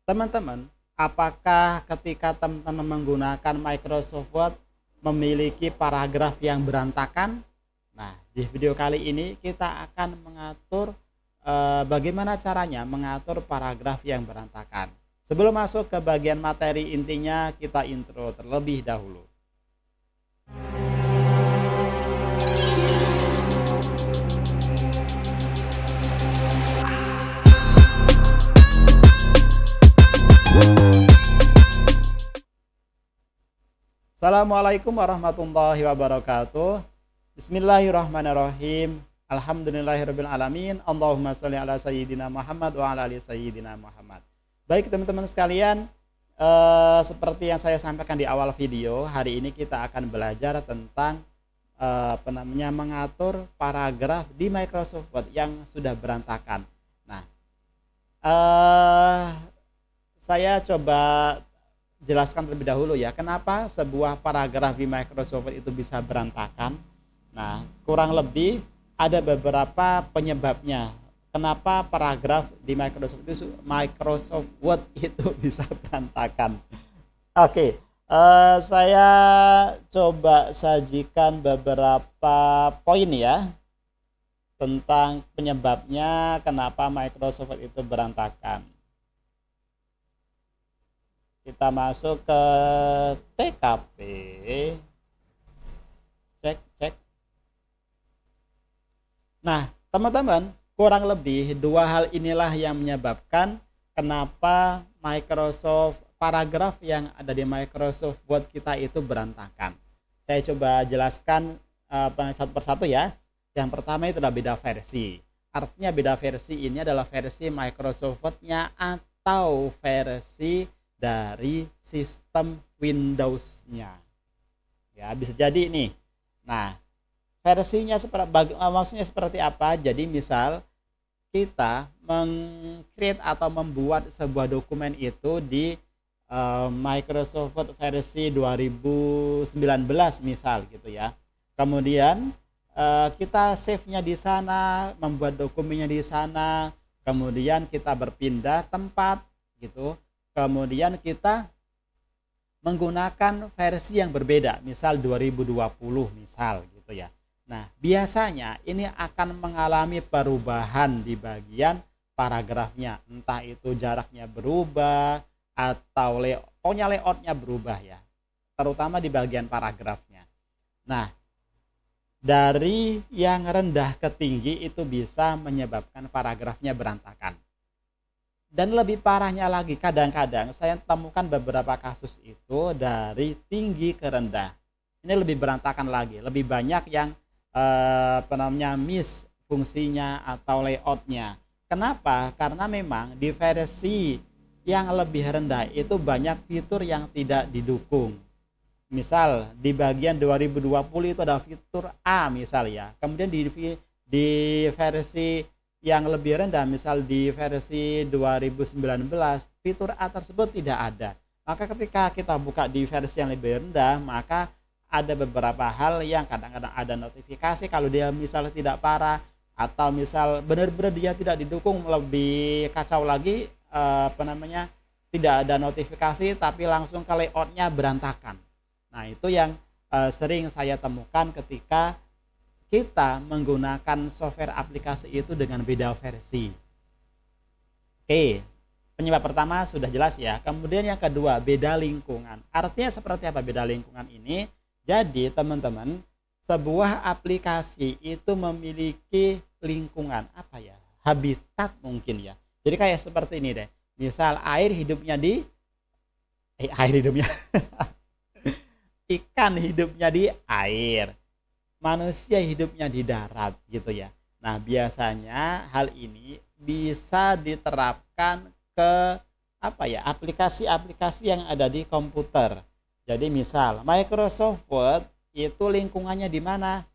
Teman-teman, apakah ketika teman-teman menggunakan Microsoft Word memiliki paragraf yang berantakan? Nah, di video kali ini kita akan mengatur bagaimana caranya mengatur paragraf yang berantakan. Sebelum masuk ke bagian materi intinya, kita intro terlebih dahulu. Assalamualaikum warahmatullahi wabarakatuh. Bismillahirrahmanirrahim. Alhamdulillahirabbil alamin. Allahumma sholli ala sayyidina Muhammad wa ala ali sayyidina Muhammad. Baik teman-teman sekalian, seperti yang saya sampaikan di awal video, hari ini kita akan belajar tentang mengatur paragraf di Microsoft Word yang sudah berantakan. Nah, saya coba jelaskan terlebih dahulu ya, kenapa sebuah paragraf di Microsoft Word itu bisa berantakan. Nah, kurang lebih ada beberapa penyebabnya. Kenapa paragraf di Microsoft Word itu bisa berantakan. Oke, saya coba sajikan beberapa poin ya tentang penyebabnya kenapa Microsoft Word itu berantakan. Kita masuk ke TKP, cek. Nah, teman-teman, kurang lebih dua hal inilah yang menyebabkan kenapa paragraf yang ada di Microsoft Word kita itu berantakan. Saya coba jelaskan satu persatu ya. Yang pertama itu adalah beda versi. Artinya beda versi ini adalah versi Microsoft Word-nya atau versi dari sistem Windows-nya. Ya, bisa jadi nih. Nah, versinya maksudnya seperti apa? Jadi misal kita meng-create atau membuat sebuah dokumen itu di Microsoft Word versi 2019 misal gitu ya. Kemudian kita save-nya di sana, membuat dokumennya di sana, kemudian kita berpindah tempat gitu. Kemudian kita menggunakan versi yang berbeda, misal 2020 misal gitu ya. Nah, biasanya ini akan mengalami perubahan di bagian paragrafnya, entah itu jaraknya berubah atau layoutnya berubah ya, terutama di bagian paragrafnya. Nah, dari yang rendah ke tinggi itu bisa menyebabkan paragrafnya berantakan. Dan lebih parahnya lagi, kadang-kadang saya temukan beberapa kasus itu dari tinggi ke rendah. Ini lebih berantakan lagi, lebih banyak yang miss fungsinya atau layoutnya. Kenapa? Karena memang di versi yang lebih rendah itu banyak fitur yang tidak didukung. Misal di bagian 2020 itu ada fitur A misal ya. Kemudian di versi yang lebih rendah, misal di versi 2019, fitur A tersebut tidak ada. Maka ketika kita buka di versi yang lebih rendah, maka ada beberapa hal yang kadang-kadang ada notifikasi kalau dia misalnya tidak parah, atau misal benar-benar dia tidak didukung. Lebih kacau lagi, tidak ada notifikasi tapi langsung ke layoutnya berantakan. Nah, itu yang sering saya temukan ketika kita menggunakan software aplikasi itu dengan beda versi. Oke, penyebab pertama sudah jelas ya. Kemudian yang kedua, beda lingkungan. Artinya seperti apa beda lingkungan ini? Jadi teman-teman, sebuah aplikasi itu memiliki lingkungan apa ya? Habitat mungkin ya. Jadi kayak seperti ini deh. Misal ikan hidupnya di air. Manusia hidupnya di darat gitu ya. Nah, biasanya hal ini bisa diterapkan ke aplikasi-aplikasi yang ada di komputer. Jadi misal Microsoft Word itu lingkungannya di mana?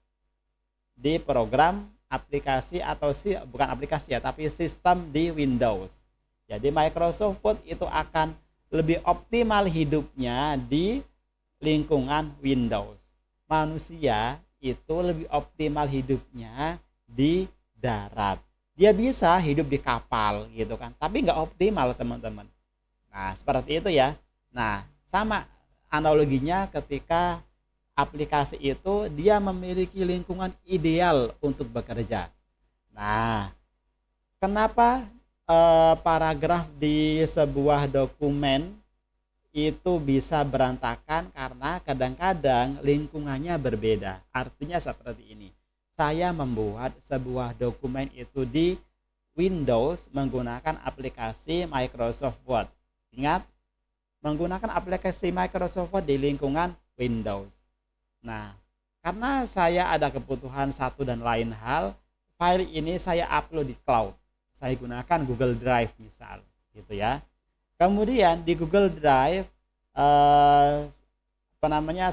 Di program aplikasi atau bukan aplikasi ya, tapi sistem di Windows. Jadi Microsoft Word itu akan lebih optimal hidupnya di lingkungan Windows. Manusia itu lebih optimal hidupnya di darat. Dia bisa hidup di kapal gitu kan, tapi nggak optimal teman-teman. Nah, seperti itu ya. Nah, sama analoginya ketika aplikasi itu dia memiliki lingkungan ideal untuk bekerja. Nah, kenapa paragraf di sebuah dokumen itu bisa berantakan? Karena kadang-kadang lingkungannya berbeda. Artinya seperti ini. Saya membuat sebuah dokumen itu di Windows menggunakan aplikasi Microsoft Word. Ingat, menggunakan aplikasi Microsoft Word di lingkungan Windows. Nah, karena saya ada kebutuhan satu dan lain hal, file ini saya upload di cloud. Saya gunakan Google Drive misal, gitu ya. Kemudian di Google Drive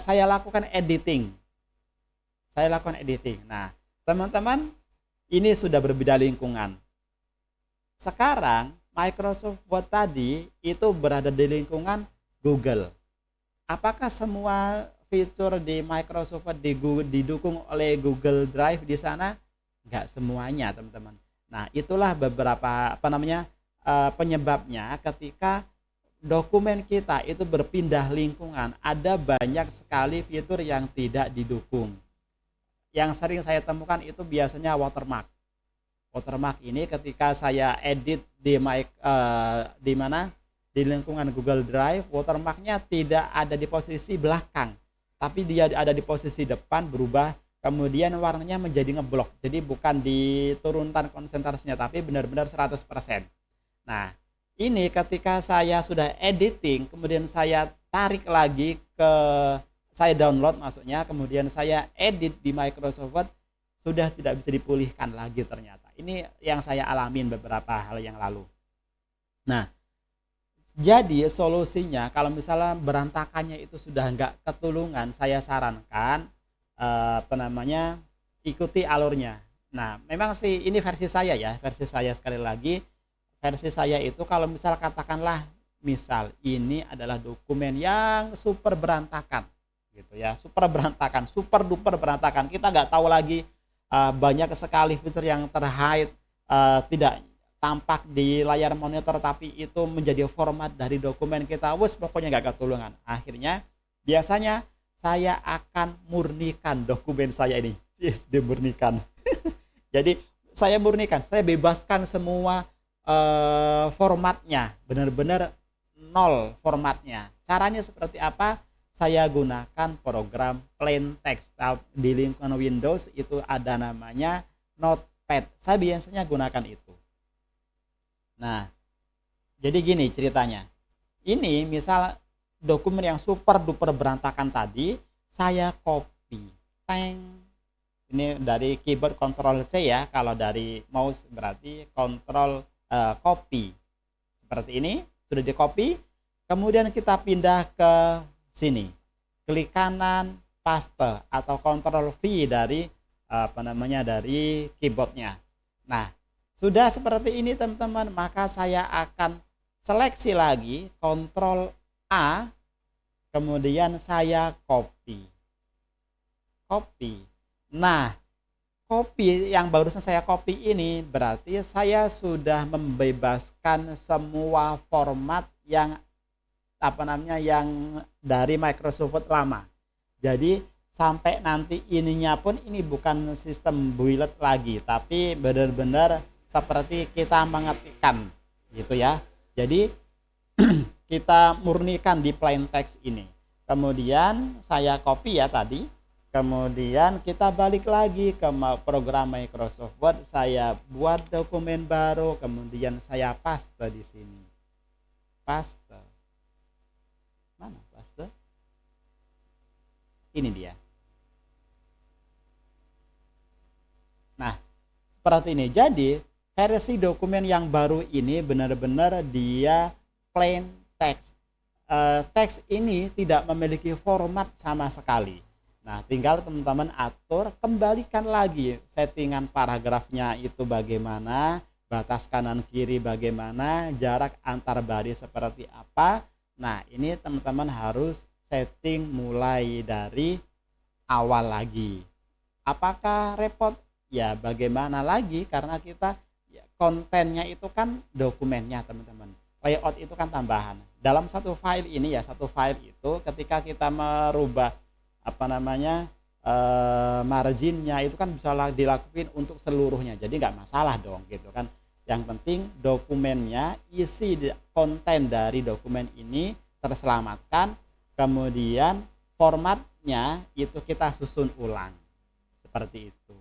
saya lakukan editing. Nah, teman-teman, ini sudah berbeda lingkungan. Sekarang Microsoft Word tadi itu berada di lingkungan Google. Apakah semua fitur di Microsoft Word didukung oleh Google Drive di sana? Enggak semuanya, teman-teman. Nah, itulah beberapa penyebabnya ketika dokumen kita itu berpindah lingkungan, ada banyak sekali fitur yang tidak didukung. Yang sering saya temukan itu biasanya watermark. Watermark ini ketika saya edit di lingkungan Google Drive, watermarknya tidak ada di posisi belakang, tapi dia ada di posisi depan, berubah, kemudian warnanya menjadi ngeblok. Jadi bukan diturunkan konsentrasinya, tapi benar-benar 100%. Nah, ini ketika saya sudah editing, kemudian saya tarik lagi saya download maksudnya, kemudian saya edit di Microsoft Word, sudah tidak bisa dipulihkan lagi ternyata. Ini yang saya alamin beberapa hal yang lalu. Nah, jadi solusinya kalau misalnya berantakannya itu sudah nggak ketulungan, saya sarankan ikuti alurnya. Nah, memang sih ini versi saya ya, versi saya sekali lagi. Versi saya itu kalau misal katakanlah misal ini adalah dokumen yang super berantakan gitu ya, super berantakan, super duper berantakan, kita nggak tahu lagi, banyak sekali fitur yang terhide, tidak tampak di layar monitor, tapi itu menjadi format dari dokumen kita, pokoknya nggak ketulungan. Akhirnya biasanya saya akan murnikan dokumen saya ini. Dimurnikan. Jadi saya murnikan, saya bebaskan semua formatnya, benar-benar nol formatnya. Caranya seperti apa? Saya gunakan program plain text di lingkungan Windows, itu ada namanya Notepad. Saya biasanya gunakan itu. Nah, jadi gini ceritanya. Ini misal dokumen yang super duper berantakan tadi, saya copy. Ini dari keyboard Ctrl C ya, kalau dari mouse berarti Ctrl copy. Seperti ini, sudah di copy. Kemudian kita pindah ke sini. Klik kanan, paste atau Ctrl V dari dari keyboardnya. Nah, sudah seperti ini teman-teman, maka saya akan seleksi lagi, Ctrl A, kemudian saya copy. Nah, copy yang barusan saya copy ini berarti saya sudah membebaskan semua format yang yang dari Microsoft Word lama. Jadi sampai nanti ininya pun ini bukan sistem bullet lagi, tapi benar-benar seperti kita mengetikkan gitu ya. Jadi kita murnikan di plain text ini. Kemudian saya copy ya tadi. Kemudian kita balik lagi ke program Microsoft Word, saya buat dokumen baru, kemudian saya paste di sini. Paste. Mana paste? Ini dia. Nah, seperti ini. Jadi, versi dokumen yang baru ini benar-benar dia plain text. Teks ini tidak memiliki format sama sekali. Nah, tinggal teman-teman atur, kembalikan lagi settingan paragrafnya itu bagaimana, batas kanan kiri bagaimana, jarak antar baris seperti apa. Nah, ini teman-teman harus setting mulai dari awal lagi. Apakah repot? Ya, bagaimana lagi, karena kita kontennya itu kan dokumennya teman-teman. layout itu kan tambahan. Dalam satu file ini ya, satu file itu ketika kita merubah marginnya itu kan bisa dilakukan untuk seluruhnya, jadi nggak masalah dong gitu kan. Yang penting dokumennya, isi konten dari dokumen ini terselamatkan, kemudian formatnya itu kita susun ulang seperti itu.